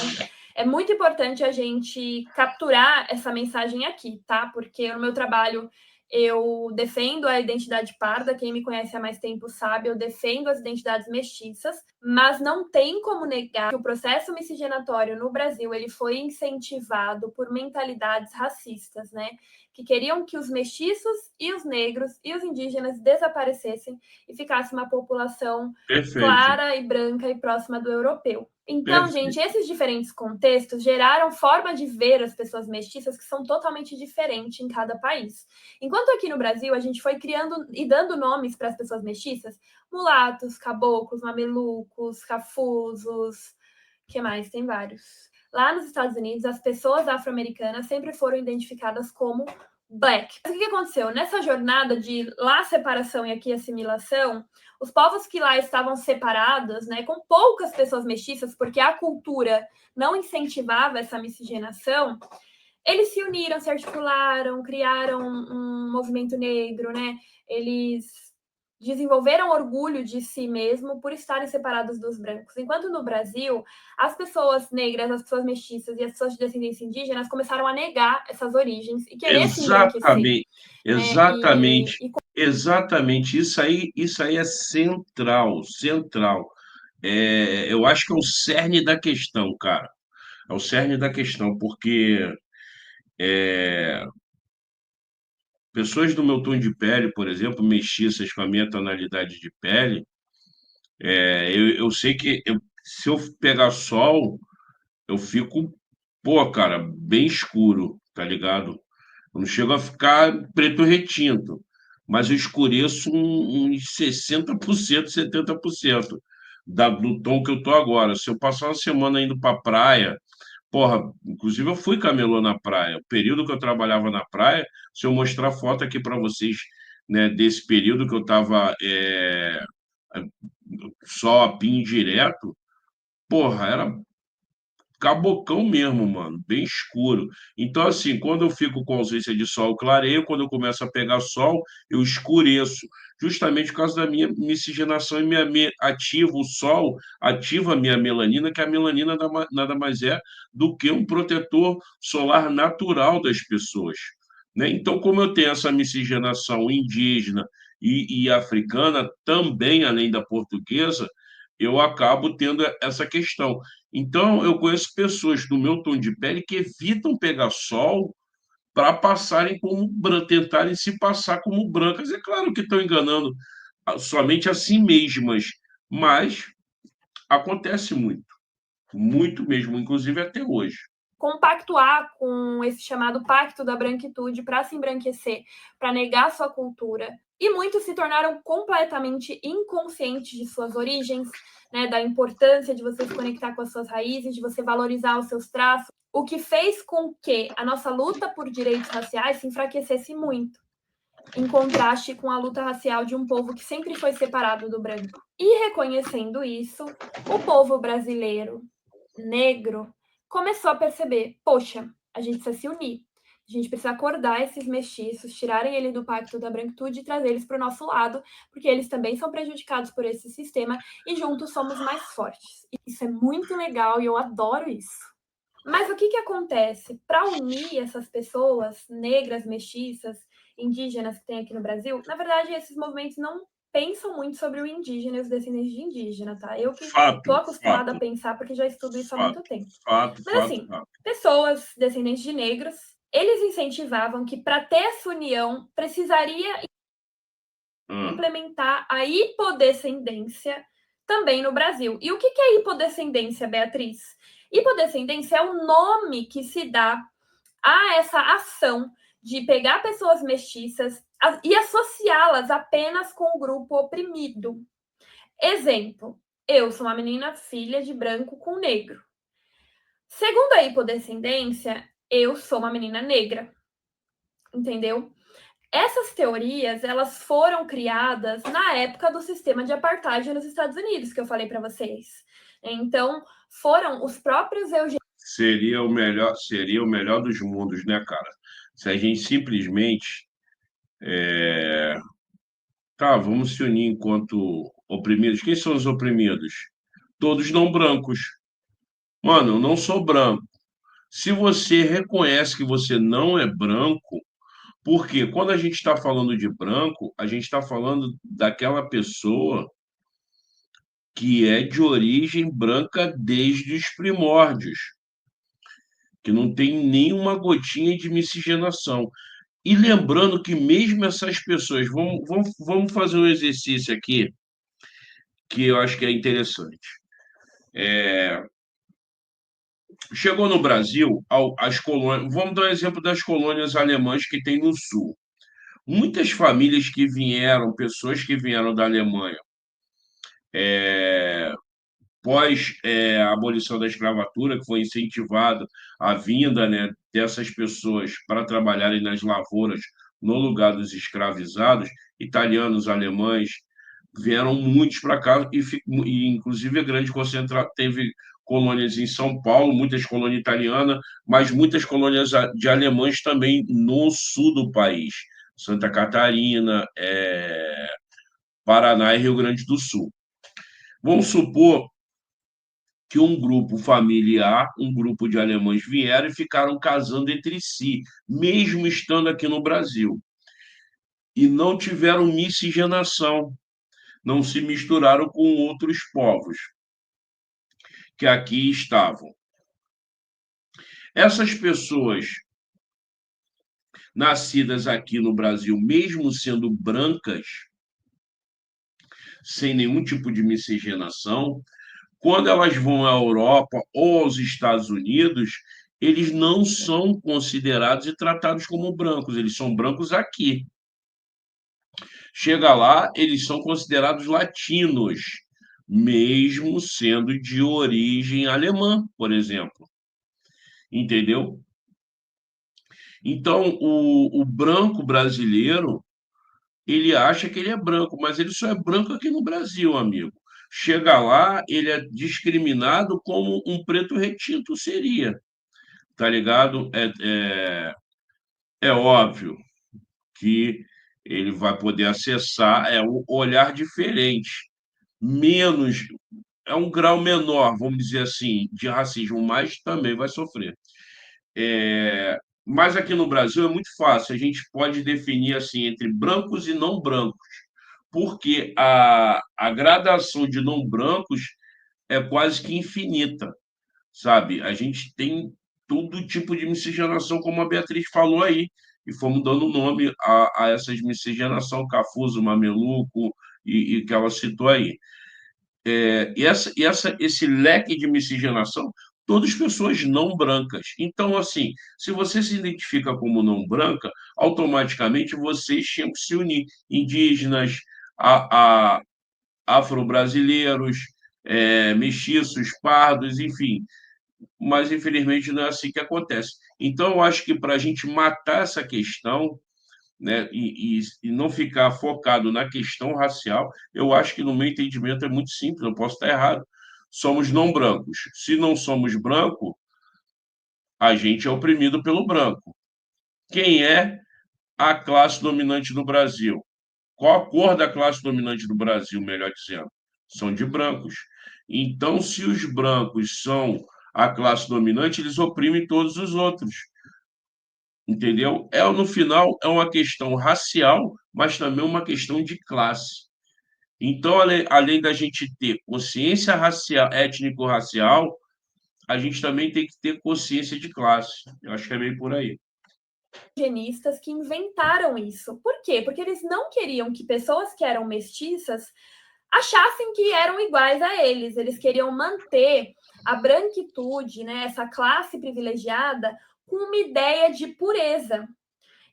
é muito importante a gente capturar essa mensagem aqui, tá? Porque no meu trabalho eu defendo a identidade parda, quem me conhece há mais tempo sabe, eu defendo as identidades mestiças, mas não tem como negar que o processo miscigenatório no Brasil ele foi incentivado por mentalidades racistas, né? Que queriam que os mestiços e os negros e os indígenas desaparecessem e ficasse uma população Perfeito, clara e branca e próxima do europeu. Então, perfeito. gente, esses diferentes contextos geraram forma de ver as pessoas mestiças que são totalmente diferentes em cada país. Enquanto aqui no Brasil a gente foi criando e dando nomes para as pessoas mestiças, mulatos, caboclos, mamelucos, cafusos, que mais? Tem vários. Lá nos Estados Unidos, as pessoas afro-americanas sempre foram identificadas como black. Mas o que aconteceu? Nessa jornada de lá separação e aqui assimilação, os povos que lá estavam separados, né, com poucas pessoas mestiças, porque a cultura não incentivava essa miscigenação, eles se uniram, se articularam, criaram um movimento negro, né? Eles desenvolveram orgulho de si mesmo por estarem separados dos brancos. Enquanto no Brasil, as pessoas negras, as pessoas mestiças e as pessoas de descendência indígena começaram a negar essas origens e querer se embranquecer. Exatamente, exatamente, exatamente. Isso aí é central, central. Eu acho que é o cerne da questão, cara. É o cerne da questão, porque pessoas do meu tom de pele, por exemplo, mestiças com a minha tonalidade de pele, eu sei que se eu pegar sol, eu fico, pô, cara, bem escuro, tá ligado? Eu não chego a ficar preto retinto, mas eu escureço uns 60%, 70%. do tom que eu tô agora. Se eu passar uma semana indo para praia, porra, inclusive eu fui camelô na praia. O período que eu trabalhava na praia, se eu mostrar foto aqui para vocês, né, desse período que eu estava só a pin direto, porra, era cabocão mesmo, mano, bem escuro. Então, assim, quando eu fico com ausência de sol, eu clareio, quando eu começo a pegar sol, eu escureço, justamente por causa da minha miscigenação e ativa o sol, ativa a minha melanina, que a melanina nada mais é do que um protetor solar natural das pessoas, né? Então, como eu tenho essa miscigenação indígena e africana, também além da portuguesa, eu acabo tendo essa questão. Então, eu conheço pessoas do meu tom de pele que evitam pegar sol para passarem como tentarem se passar como brancas. É claro que estão enganando somente a si mesmas, mas acontece muito, muito mesmo, inclusive até hoje. Compactuar com esse chamado pacto da branquitude para se embranquecer, para negar sua cultura. E muitos se tornaram completamente inconscientes de suas origens, né, da importância de você se conectar com as suas raízes, de você valorizar os seus traços, o que fez com que a nossa luta por direitos raciais se enfraquecesse muito, em contraste com a luta racial de um povo que sempre foi separado do branco. E reconhecendo isso, o povo brasileiro, negro, começou a perceber, poxa, a gente precisa se unir, a gente precisa acordar esses mestiços, tirarem eles do pacto da branquitude e trazer eles para o nosso lado, porque eles também são prejudicados por esse sistema e juntos somos mais fortes. Isso é muito legal e eu adoro isso. Mas o que acontece? Para unir essas pessoas negras, mestiças, indígenas que tem aqui no Brasil, na verdade, esses movimentos não pensam muito sobre o indígena e os descendentes de indígena, tá? Eu que estou acostumada a pensar, porque já estudo isso há muito tempo. Mas assim, pessoas descendentes de negros, eles incentivavam que para ter essa união precisaria implementar a hipodescendência também no Brasil. E o que é hipodescendência, Beatriz? Hipodescendência é o nome que se dá a essa ação de pegar pessoas mestiças e associá-las apenas com o grupo oprimido. Exemplo, eu sou uma menina filha de branco com negro. Segundo a hipodescendência, eu sou uma menina negra. Entendeu? Essas teorias, elas foram criadas na época do sistema de apartheid nos Estados Unidos, que eu falei para vocês. Então, foram os próprios eugênicos. Seria o melhor dos mundos, né, cara? Se a gente simplesmente tá, vamos se unir enquanto oprimidos. Quem são os oprimidos? Todos não brancos. Mano, eu não sou branco. Se você reconhece que você não é branco, porque quando a gente está falando de branco, a gente está falando daquela pessoa que é de origem branca desde os primórdios, que não tem nenhuma gotinha de miscigenação. E lembrando que mesmo essas pessoas, vamos fazer um exercício aqui que eu acho que é interessante. Chegou no Brasil, as colônias, vamos dar um exemplo das colônias alemãs que tem no sul. Muitas famílias que vieram, pessoas que vieram da Alemanha, pós a abolição da escravatura, que foi incentivado a vinda, né, dessas pessoas para trabalharem nas lavouras no lugar dos escravizados, italianos, alemães, vieram muitos para cá e inclusive a grande concentração teve colônias em São Paulo, muitas colônias italianas, mas muitas colônias de alemães também no sul do país, Santa Catarina, Paraná e Rio Grande do Sul. Vamos supor que um grupo familiar, um grupo de alemães vieram e ficaram casando entre si, mesmo estando aqui no Brasil. E não tiveram miscigenação, não se misturaram com outros povos que aqui estavam. Essas pessoas nascidas aqui no Brasil, mesmo sendo brancas, sem nenhum tipo de miscigenação, quando elas vão à Europa ou aos Estados Unidos, eles não são considerados e tratados como brancos, eles são brancos aqui. Chega lá, eles são considerados latinos, mesmo sendo de origem alemã, por exemplo. Entendeu? Então, o branco brasileiro, ele acha que ele é branco, mas ele só é branco aqui no Brasil, amigo. Chega lá, ele é discriminado como um preto retinto seria, tá ligado? É óbvio que ele vai poder acessar um olhar diferente, menos, é um grau menor, vamos dizer assim, de racismo, mas também vai sofrer. Mas aqui no Brasil é muito fácil, a gente pode definir assim entre brancos e não brancos, porque a gradação de não brancos é quase que infinita, sabe? A gente tem todo tipo de miscigenação, como a Beatriz falou aí, e fomos dando nome a essas miscigenação, Cafuso, Mameluco, e que ela citou aí. Esse leque de miscigenação, todas pessoas não brancas. Então, assim, se você se identifica como não branca, automaticamente vocês tinham que se unir. Indígenas, afro-brasileiros, mestiços, pardos, enfim. Mas, infelizmente, não é assim que acontece. Então, eu acho que para a gente matar essa questão, né, e não ficar focado na questão racial, eu acho que, no meu entendimento, é muito simples, eu posso estar errado. Somos não brancos. Se não somos branco, a gente é oprimido pelo branco. Quem é a classe dominante do Brasil? Qual a cor da classe dominante do Brasil, melhor dizendo? São de brancos. Então, se os brancos são a classe dominante, eles oprimem todos os outros. Entendeu? No final, é uma questão racial, mas também uma questão de classe. Então, além da gente ter consciência racial, étnico-racial, a gente também tem que ter consciência de classe. Eu acho que é meio por aí. Eugenistas que inventaram isso. Por quê? Porque eles não queriam que pessoas que eram mestiças achassem que eram iguais a eles. Eles queriam manter a branquitude, né, essa classe privilegiada, com uma ideia de pureza.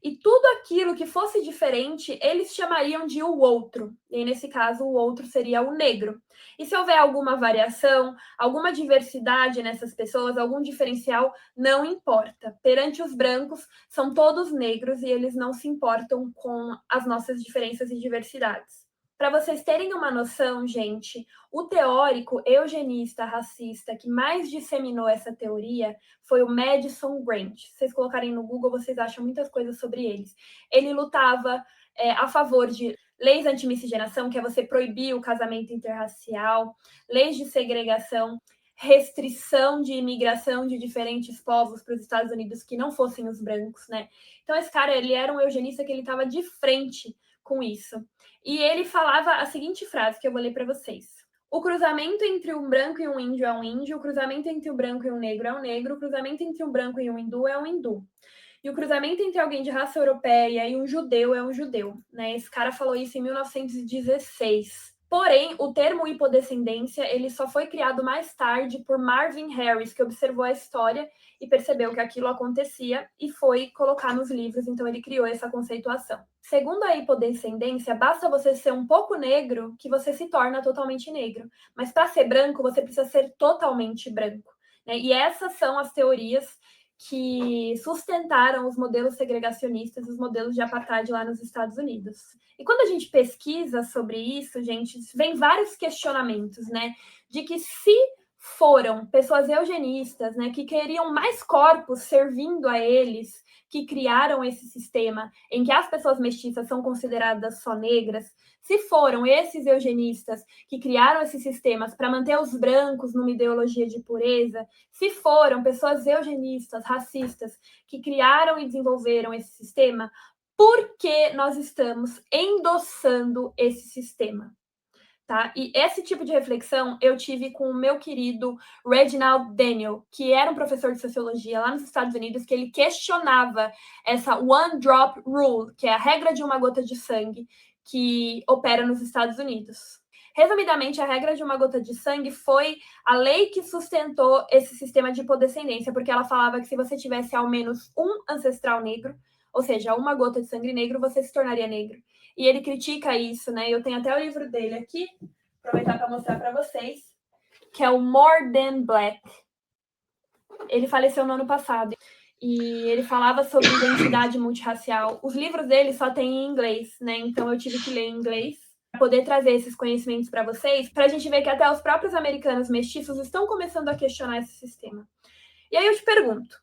E tudo aquilo que fosse diferente, eles chamariam de o outro. E nesse caso, o outro seria o negro. E se houver alguma variação, alguma diversidade nessas pessoas, algum diferencial, não importa. Perante os brancos, são todos negros e eles não se importam com as nossas diferenças e diversidades. Para vocês terem uma noção, gente, o teórico eugenista racista que mais disseminou essa teoria foi o Madison Grant. Se vocês colocarem no Google, vocês acham muitas coisas sobre eles. Ele lutava a favor de leis anti-miscigenação, que é você proibir o casamento interracial, leis de segregação, restrição de imigração de diferentes povos para os Estados Unidos que não fossem os brancos, né? Então esse cara, ele era um eugenista que ele estava de frente com isso. E ele falava a seguinte frase, que eu vou ler para vocês. O cruzamento entre um branco e um índio é um índio, o cruzamento entre um branco e um negro é um negro, o cruzamento entre um branco e um hindu é um hindu. E o cruzamento entre alguém de raça europeia e um judeu é um judeu. Né? Esse cara falou isso em 1916. Porém, o termo hipodescendência ele só foi criado mais tarde por Marvin Harris, que observou a história e percebeu que aquilo acontecia e foi colocar nos livros, então ele criou essa conceituação. Segundo a hipodescendência, basta você ser um pouco negro que você se torna totalmente negro. Mas para ser branco, você precisa ser totalmente branco. Né? E essas são as teorias que sustentaram os modelos segregacionistas, os modelos de apartheid lá nos Estados Unidos. E quando a gente pesquisa sobre isso, gente, vem vários questionamentos, né? De que se foram pessoas eugenistas, né, que queriam mais corpos servindo a eles, que criaram esse sistema em que as pessoas mestiças são consideradas só negras, se foram esses eugenistas que criaram esses sistemas para manter os brancos numa ideologia de pureza, se foram pessoas eugenistas, racistas, que criaram e desenvolveram esse sistema, por que nós estamos endossando esse sistema? Tá? E esse tipo de reflexão eu tive com o meu querido Reginald Daniel, que era um professor de sociologia lá nos Estados Unidos, que ele questionava essa One Drop Rule, que é a regra de uma gota de sangue que opera nos Estados Unidos. Resumidamente, a regra de uma gota de sangue foi a lei que sustentou esse sistema de hipodescendência, porque ela falava que se você tivesse ao menos um ancestral negro, ou seja, uma gota de sangue negro, você se tornaria negro. E ele critica isso, né? Eu tenho até o livro dele aqui, aproveitar para mostrar para vocês, que é o More Than Black. Ele faleceu no ano passado e ele falava sobre identidade multirracial. Os livros dele só tem em inglês, né? Então eu tive que ler em inglês para poder trazer esses conhecimentos para vocês, para a gente ver que até os próprios americanos mestiços estão começando a questionar esse sistema. E aí eu te pergunto,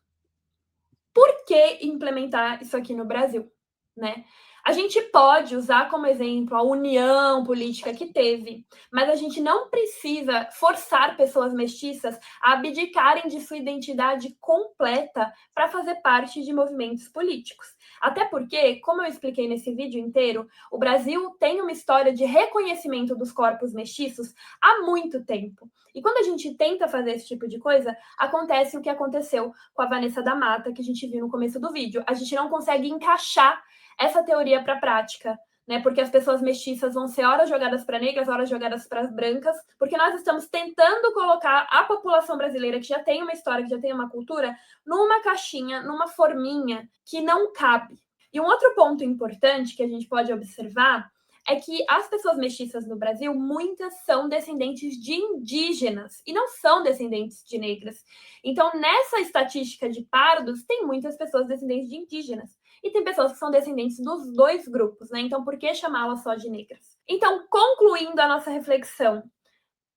por que implementar isso aqui no Brasil, né? A gente pode usar como exemplo a união política que teve, mas a gente não precisa forçar pessoas mestiças a abdicarem de sua identidade completa para fazer parte de movimentos políticos. Até porque, como eu expliquei nesse vídeo inteiro, o Brasil tem uma história de reconhecimento dos corpos mestiços há muito tempo. E quando a gente tenta fazer esse tipo de coisa, acontece o que aconteceu com a Vanessa da Mata, que a gente viu no começo do vídeo. A gente não consegue encaixar essa teoria para a prática, né? Porque as pessoas mestiças vão ser horas jogadas para negras, horas jogadas para as brancas, porque nós estamos tentando colocar a população brasileira, que já tem uma história, que já tem uma cultura, numa caixinha, numa forminha que não cabe. E um outro ponto importante que a gente pode observar é que as pessoas mestiças no Brasil, muitas são descendentes de indígenas e não são descendentes de negras. Então, nessa estatística de pardos, tem muitas pessoas descendentes de indígenas. E tem pessoas que são descendentes dos dois grupos, né? Então, por que chamá-las só de negras? Então, concluindo a nossa reflexão,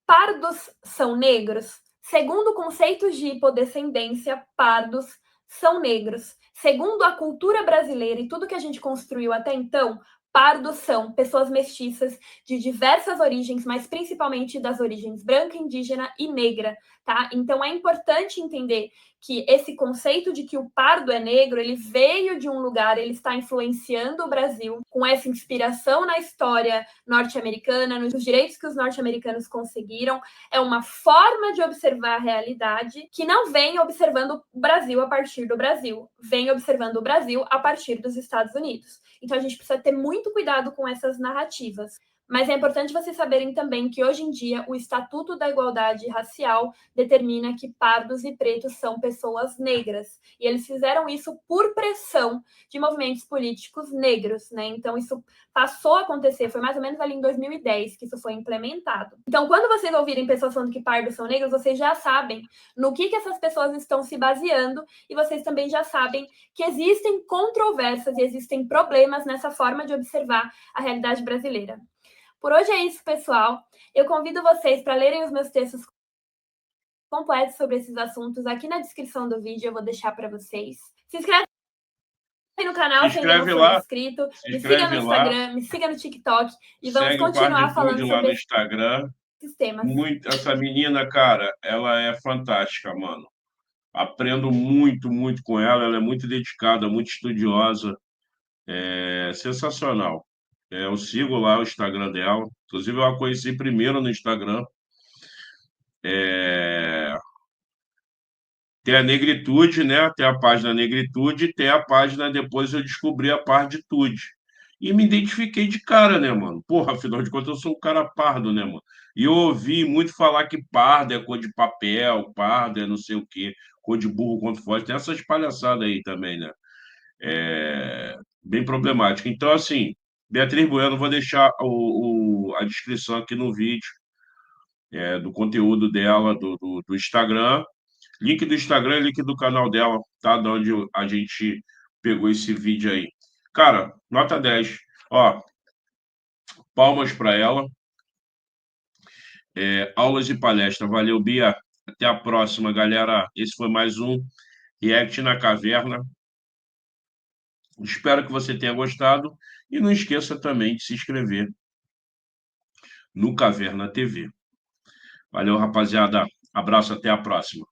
pardos são negros? Segundo o conceito de hipodescendência, pardos são negros. Segundo a cultura brasileira e tudo que a gente construiu até então, pardos são pessoas mestiças de diversas origens, mas principalmente das origens branca, indígena e negra, tá? Então é importante entender que esse conceito de que o pardo é negro, ele veio de um lugar, ele está influenciando o Brasil com essa inspiração na história norte-americana, nos direitos que os norte-americanos conseguiram. É uma forma de observar a realidade que não vem observando o Brasil a partir do Brasil, vem observando o Brasil a partir dos Estados Unidos. Então a gente precisa ter muito cuidado com essas narrativas. Mas é importante vocês saberem também que hoje em dia o Estatuto da Igualdade Racial determina que pardos e pretos são pessoas negras. E eles fizeram isso por pressão de movimentos políticos negros, né? Então isso passou a acontecer, foi mais ou menos ali em 2010 que isso foi implementado. Então quando vocês ouvirem pessoas falando que pardos são negros, vocês já sabem no que essas pessoas estão se baseando e vocês também já sabem que existem controvérsias e existem problemas nessa forma de observar a realidade brasileira. Por hoje é isso, pessoal. Eu convido vocês para lerem os meus textos completos sobre esses assuntos aqui na descrição do vídeo, eu vou deixar para vocês. Se inscreve no canal se ainda não for inscrito, me siga no Instagram, me siga no TikTok e vamos continuar falando sobre no Instagram. Esses temas. Essa menina, cara, ela é fantástica, mano. Aprendo muito, muito com ela. Ela é muito dedicada, muito estudiosa. É sensacional. Eu sigo lá o Instagram dela. Inclusive, eu a conheci primeiro no Instagram. Tem a Negritude, né? Tem a página Negritude e tem a página depois eu descobri a Parditude. E me identifiquei de cara, né, mano? Porra, afinal de contas, eu sou um cara pardo, né, mano? E eu ouvi muito falar que pardo é cor de papel, pardo é não sei o quê, cor de burro quanto foge. Tem essas palhaçadas aí também, né? Bem problemática. Então, assim, Beatriz Bueno, vou deixar a descrição aqui no vídeo do conteúdo dela, do Instagram. Link do Instagram e link do canal dela, tá? De onde a gente pegou esse vídeo aí. Cara, nota 10. Ó, palmas para ela. Aulas e palestra. Valeu, Bia. Até a próxima, galera. Esse foi mais um React na Caverna. Espero que você tenha gostado. E não esqueça também de se inscrever no Caverna TV. Valeu, rapaziada. Abraço, até a próxima.